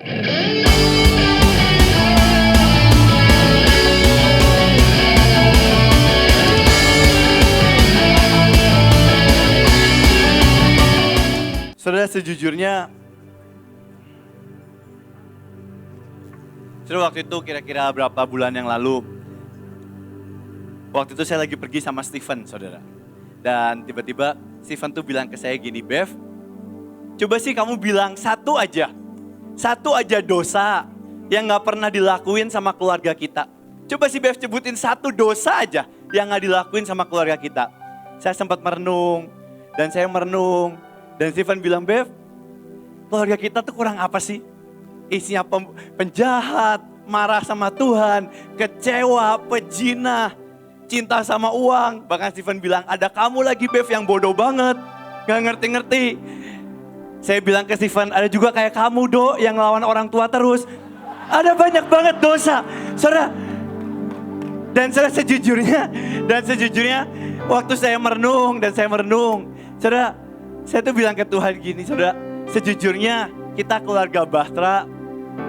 Saudara, sejujurnya, waktu itu kira-kira berapa bulan yang lalu, waktu itu saya lagi pergi sama Steven, saudara. Dan tiba-tiba Steven tuh bilang ke saya gini, Bev, coba sih kamu bilang satu aja dosa yang gak pernah dilakuin sama keluarga kita. Coba sih Bev sebutin satu dosa aja yang gak dilakuin sama keluarga kita. Saya sempat merenung, dan saya merenung. Dan Steven bilang, Bev, keluarga kita tuh kurang apa sih? Isinya penjahat, marah sama Tuhan, kecewa, pejina, cinta sama uang. Bahkan Steven bilang, ada kamu lagi Bev yang bodoh banget, gak ngerti-ngerti. Saya bilang ke Steven, ada juga kayak kamu Do yang ngelawan orang tua terus. Ada banyak banget dosa. Saudara, dan sejujurnya waktu saya merenung, saudara, saya tuh bilang ke Tuhan gini, saudara, sejujurnya kita keluarga Bahtera,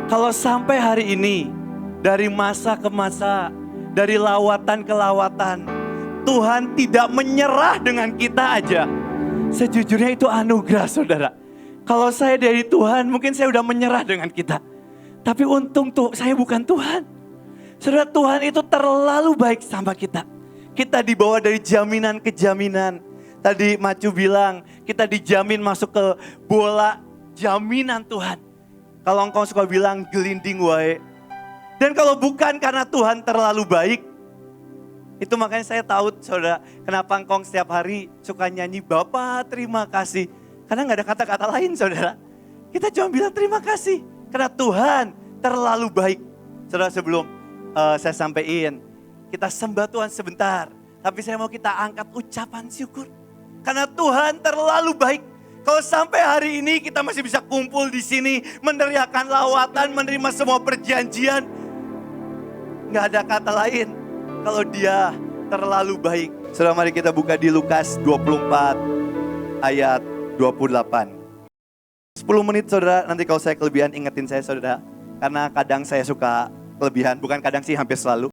kalau sampai hari ini, dari masa ke masa, dari lawatan ke lawatan, Tuhan tidak menyerah dengan kita aja. Sejujurnya itu anugerah, saudara. Kalau saya dari Tuhan, mungkin saya udah menyerah dengan kita. Tapi untung tuh, saya bukan Tuhan. Saudara, Tuhan itu terlalu baik sama kita. Kita dibawa dari jaminan ke jaminan. Tadi Macu bilang, kita dijamin masuk ke bola jaminan Tuhan. Kalau engkau suka bilang gelinding wae. Dan kalau bukan karena Tuhan terlalu baik, itu makanya saya tahu saudara, kenapa engkau setiap hari suka nyanyi Bapa terima kasih. Karena gak ada kata-kata lain saudara. Kita cuma bilang terima kasih. Karena Tuhan terlalu baik. Saudara, sebelum saya sampaikan, kita sembah Tuhan sebentar. Tapi saya mau kita angkat ucapan syukur. Karena Tuhan terlalu baik. Kalau sampai hari ini kita masih bisa kumpul di sini, meneriakan lawatan, menerima semua perjanjian. Gak ada kata lain kalau Dia terlalu baik. Saudara, mari kita buka di Lukas 24 ayat 28. 10 menit saudara, nanti kalau saya kelebihan ingetin saya saudara. Karena kadang saya suka kelebihan, bukan kadang sih hampir selalu.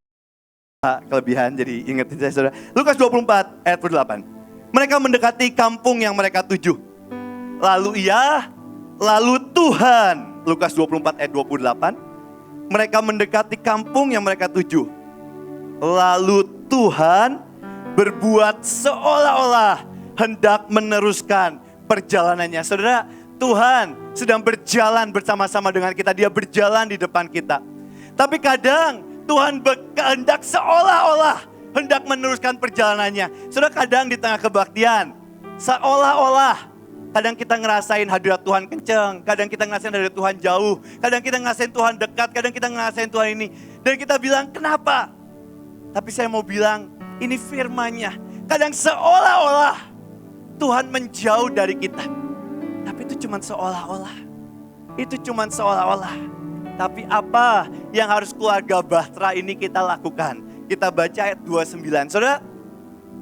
Kelebihan, jadi ingetin saya saudara. Lukas 24 ayat 28. Mereka mendekati kampung yang mereka tuju. Lalu Tuhan, Lukas 24 ayat 28. Mereka mendekati kampung yang mereka tuju. Lalu Tuhan berbuat seolah-olah hendak meneruskan perjalanannya. Saudara, Tuhan sedang berjalan bersama-sama dengan kita. Dia berjalan di depan kita. Tapi kadang Tuhan berkehendak seolah-olah hendak meneruskan perjalanannya. Saudara, kadang di tengah kebaktian, seolah-olah kadang kita ngerasain hadirat Tuhan kenceng, kadang kita ngerasain hadirat Tuhan jauh, kadang kita ngerasain Tuhan dekat, kadang kita ngerasain Tuhan ini. Dan kita bilang, kenapa? Tapi saya mau bilang, ini firman-Nya. Kadang seolah-olah Tuhan menjauh dari kita. Tapi itu cuma seolah-olah. Itu cuma seolah-olah. Tapi apa yang harus keluarga Bahtera ini kita lakukan? Kita baca ayat 29. Saudara,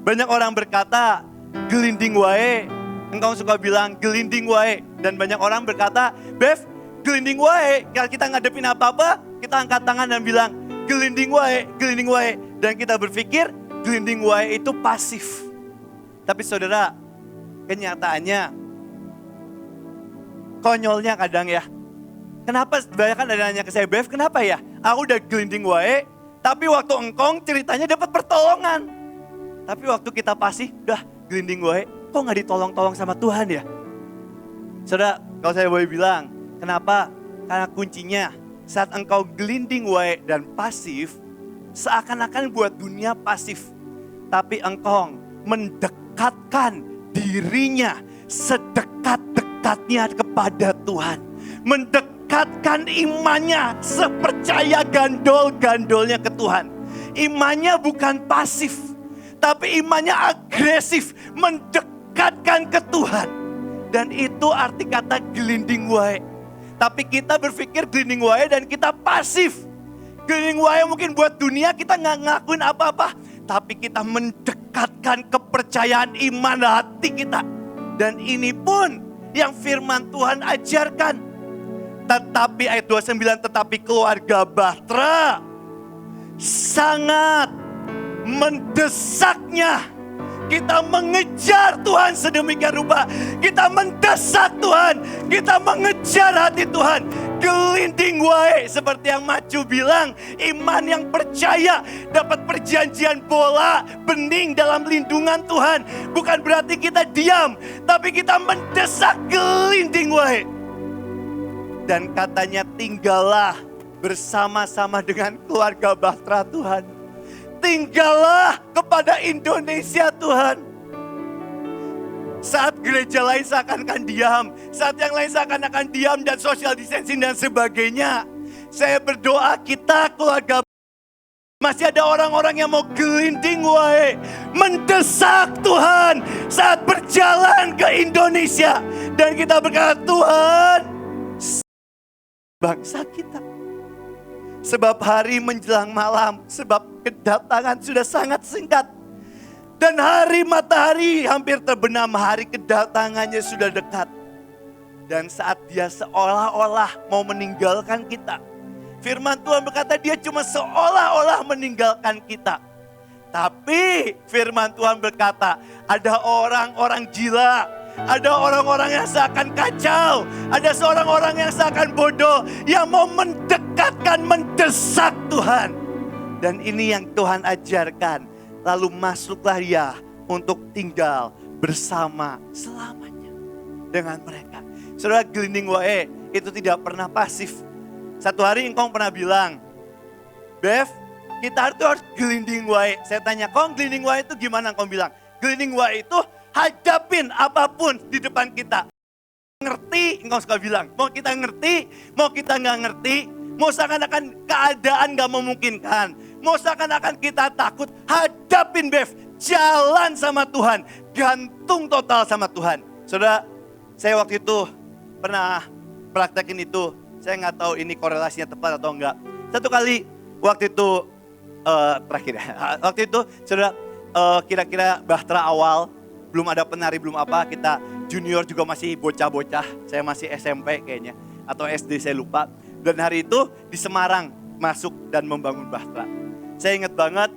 banyak orang berkata, gelinding wae. Engkau suka bilang, gelinding wae. Dan banyak orang berkata, Bev, gelinding wae. Kalau kita ngadepin apa-apa, kita angkat tangan dan bilang, gelinding wae, gelinding wae. Dan kita berpikir, gelinding wae itu pasif. Tapi saudara, kenyataannya, konyolnya kadang ya. Kenapa, banyak kan ada nanya ke saya, Bev, kenapa ya? Aku udah gelinding wae, tapi waktu engkong ceritanya dapat pertolongan. Tapi waktu kita pasif, udah gelinding wae, kok gak ditolong-tolong sama Tuhan ya? Saudara, kalau saya boleh bilang, kenapa? Karena kuncinya saat engkau gelinding wae dan pasif, seakan-akan buat dunia pasif. Tapi engkau mendekatkan dirinya sedekat-dekatnya kepada Tuhan. Mendekatkan imannya sepercaya gandol-gandolnya ke Tuhan. Imannya bukan pasif, tapi imannya agresif, mendekatkan ke Tuhan. Dan itu arti kata gelinding wae. Tapi kita berpikir gelinding wae dan kita pasif. Gelinding wae mungkin buat dunia kita gak ngakuin apa-apa. Tapi kita mendekatkan kepercayaan iman hati kita. Dan ini pun yang firman Tuhan ajarkan. Tetapi ayat 29, tetapi keluarga Bahtera sangat mendesaknya. Kita mengejar Tuhan sedemikian rupa. Kita mendesak Tuhan. Kita mengejar hati Tuhan. Gelinding wae, seperti yang Macu bilang, iman yang percaya dapat perjanjian bola bening dalam lindungan Tuhan. Bukan berarti kita diam, tapi kita mendesak gelinding wae. Dan katanya tinggallah bersama-sama dengan keluarga Bahtera Tuhan. Tinggallah kepada Indonesia Tuhan. Saat gereja lain seakan-akan diam, saat yang lain seakan-akan diam dan social distancing dan sebagainya. Saya berdoa kita keluarga masih ada orang-orang yang mau gelinding wae, mendesak Tuhan saat berjalan ke Indonesia. Dan kita berkata, Tuhan, bangsa kita. Sebab hari menjelang malam, sebab kedatangan sudah sangat singkat. Dan hari matahari hampir terbenam, hari kedatangannya sudah dekat. Dan saat dia seolah-olah mau meninggalkan kita, firman Tuhan berkata dia cuma seolah-olah meninggalkan kita. Tapi firman Tuhan berkata ada orang-orang gila. Ada orang-orang yang seakan kacau. Ada seorang orang yang seakan bodoh. Yang mau mendekatkan, mendesak Tuhan. Dan ini yang Tuhan ajarkan. Lalu masuklah dia untuk tinggal bersama selamanya dengan mereka. Saudara, gelinding wae itu tidak pernah pasif. Satu hari engkau pernah bilang, Bev, kita harus gelinding wae. Saya tanya, kau gelinding wae itu gimana? Engkau bilang, gelinding wae itu hadapin apapun di depan kita. Ngerti, engkau suka bilang. Mau kita ngerti, mau kita nggak ngerti. Mau seakan-akan keadaan nggak memungkinkan. Mau seakan-akan kita takut. Hadapin Bev, jalan sama Tuhan. Gantung total sama Tuhan. Saudara, saya waktu itu pernah praktekin itu. Saya nggak tahu ini korelasinya tepat atau enggak. Satu kali waktu itu, terakhir ya. Waktu itu, saudara, kira-kira Bahtera awal. Belum ada penari, belum apa, kita junior juga masih bocah-bocah. Saya masih SMP kayaknya, atau SD saya lupa. Dan hari itu di Semarang masuk dan membangun Bahtera. Saya ingat banget,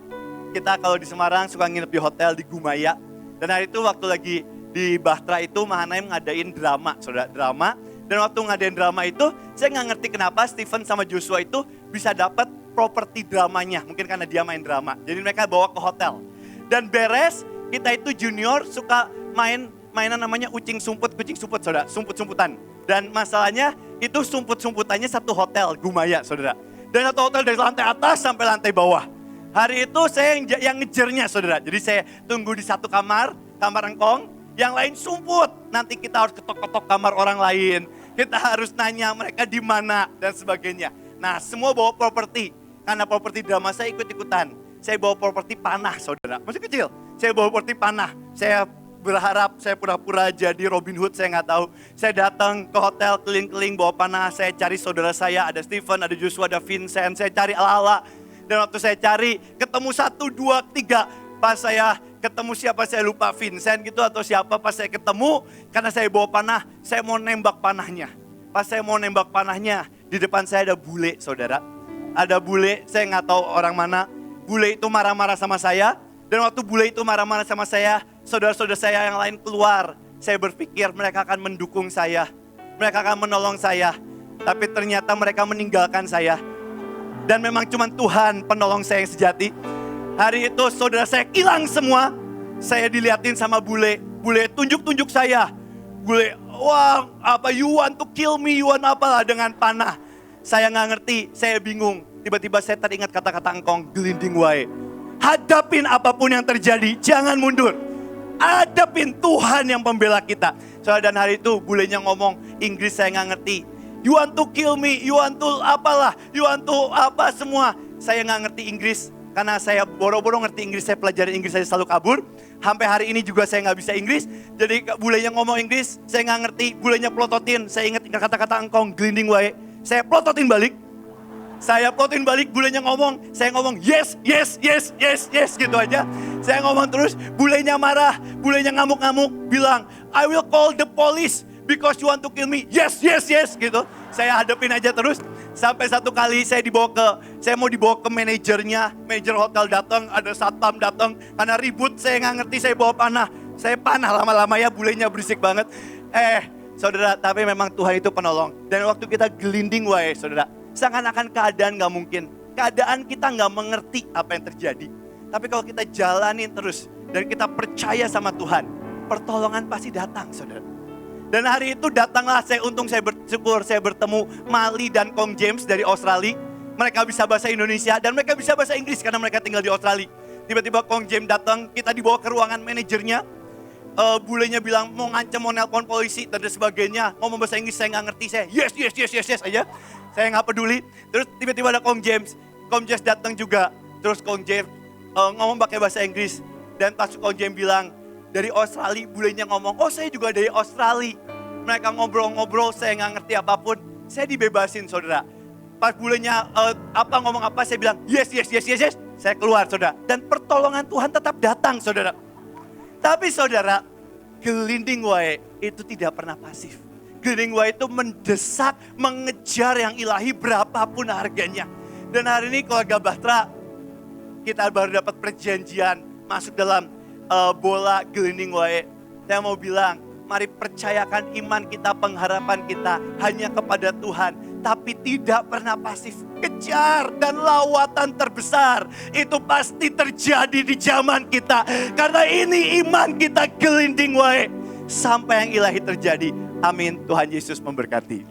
kita kalau di Semarang suka nginep di hotel di Gumaya. Dan hari itu waktu lagi di Bahtera itu Mahanaim ngadain drama, saudara, drama. Dan waktu ngadain drama itu, saya nggak ngerti kenapa Stephen sama Joshua itu bisa dapat properti dramanya. Mungkin karena dia main drama. Jadi mereka bawa ke hotel. Dan beres, kita itu junior suka mainan namanya kucing sumput, saudara, sumput-sumputan. Dan masalahnya itu sumput-sumputannya satu hotel, Gumaya, saudara. Dan satu hotel dari lantai atas sampai lantai bawah. Hari itu saya yang ngejernya, saudara. Jadi saya tunggu di satu kamar engkong, yang lain sumput. Nanti kita harus ketok-ketok kamar orang lain. Kita harus nanya mereka di mana dan sebagainya. Nah, semua bawa properti. Karena properti drama saya ikut-ikutan. Saya bawa properti panah, saudara. Masih kecil. Saya bawa properti panah. Saya berharap saya pura-pura jadi Robin Hood, saya nggak tahu. Saya datang ke hotel keliling-keliling bawa panah. Saya cari saudara saya, ada Stephen, ada Joshua, ada Vincent. Saya cari ala-ala. Dan waktu saya cari, ketemu 1, 2, 3. Pas saya ketemu siapa saya lupa, Vincent gitu atau siapa. Pas saya ketemu, karena saya bawa panah, saya mau nembak panahnya. Pas saya mau nembak panahnya, di depan saya ada bule, saudara. Ada bule, saya nggak tahu orang mana. Bule itu marah-marah sama saya. Dan waktu bule itu marah-marah sama saya, saudara-saudara saya yang lain keluar. Saya berpikir mereka akan mendukung saya. Mereka akan menolong saya. Tapi ternyata mereka meninggalkan saya. Dan memang cuma Tuhan penolong saya yang sejati. Hari itu saudara saya hilang semua. Saya diliatin sama bule. Bule tunjuk-tunjuk saya. Bule, wah apa you want to kill me, you want apalah dengan panah. Saya nggak ngerti, saya bingung. Tiba-tiba saya teringat kata-kata engkong, gelinding wae. Hadapin apapun yang terjadi, jangan mundur. Hadapin Tuhan yang pembela kita. Soalnya dan hari itu bulenya ngomong Inggris saya nggak ngerti. You want to kill me, you want to apalah, you want to apa semua. Saya nggak ngerti Inggris. Karena saya boro-boro ngerti Inggris, saya pelajari Inggris, saya selalu kabur. Sampai hari ini juga saya nggak bisa Inggris. Jadi bulenya ngomong Inggris, saya nggak ngerti. Bulenya pelototin, saya ingat kata-kata engkong, gelinding wae. Saya pelototin balik. Saya plotin balik, bulenya ngomong, saya ngomong yes, yes, yes, yes, yes gitu aja. Saya ngomong terus, bulenya marah, bulenya ngamuk-ngamuk, bilang I will call the police because you want to kill me. Yes, yes, yes gitu. Saya hadapin aja terus. Sampai satu kali saya mau dibawa ke manajernya. Manajer hotel datang, ada satpam datang. Karena ribut, saya nggak ngerti, saya bawa panah. Saya panah lama-lama ya, bulenya berisik banget. Saudara, tapi memang Tuhan itu penolong. Dan waktu kita gelinding wae, saudara. Seakan-akan keadaan nggak mungkin. Keadaan kita nggak mengerti apa yang terjadi. Tapi kalau kita jalanin terus dan kita percaya sama Tuhan, pertolongan pasti datang, saudara. Dan hari itu datanglah, saya bersyukur saya bertemu Mali dan Kong James dari Australia. Mereka bisa bahasa Indonesia dan mereka bisa bahasa Inggris karena mereka tinggal di Australia. Tiba-tiba Kong James datang, kita dibawa ke ruangan manajernya. Bulenya bilang mau ngancam, mau nelpon polisi dan sebagainya. Ngomong bahasa Inggris saya nggak ngerti, saya yes aja. Saya nggak peduli. Terus tiba-tiba ada Kong James datang juga. Terus Kong James ngomong pakai bahasa Inggris. Dan pas Kong James bilang, dari Australia, bulenya ngomong, oh saya juga dari Australia. Mereka ngobrol-ngobrol, saya nggak ngerti apapun. Saya dibebasin, saudara. Pas bulenya ngomong apa, saya bilang, yes. Saya keluar, saudara. Dan pertolongan Tuhan tetap datang, saudara. Tapi saudara, gelinding wae itu tidak pernah pasif. Gelinding wae itu mendesak, mengejar yang ilahi berapapun harganya. Dan hari ini keluarga Bahtera, kita baru dapat perjanjian masuk dalam bola gelinding wae. Saya mau bilang, mari percayakan iman kita, pengharapan kita hanya kepada Tuhan. Tapi tidak pernah pasif. Kejar dan lawatan terbesar itu pasti terjadi di zaman kita. Karena ini iman kita gelinding wae. Sampai yang ilahi terjadi. Amin. Tuhan Yesus memberkati.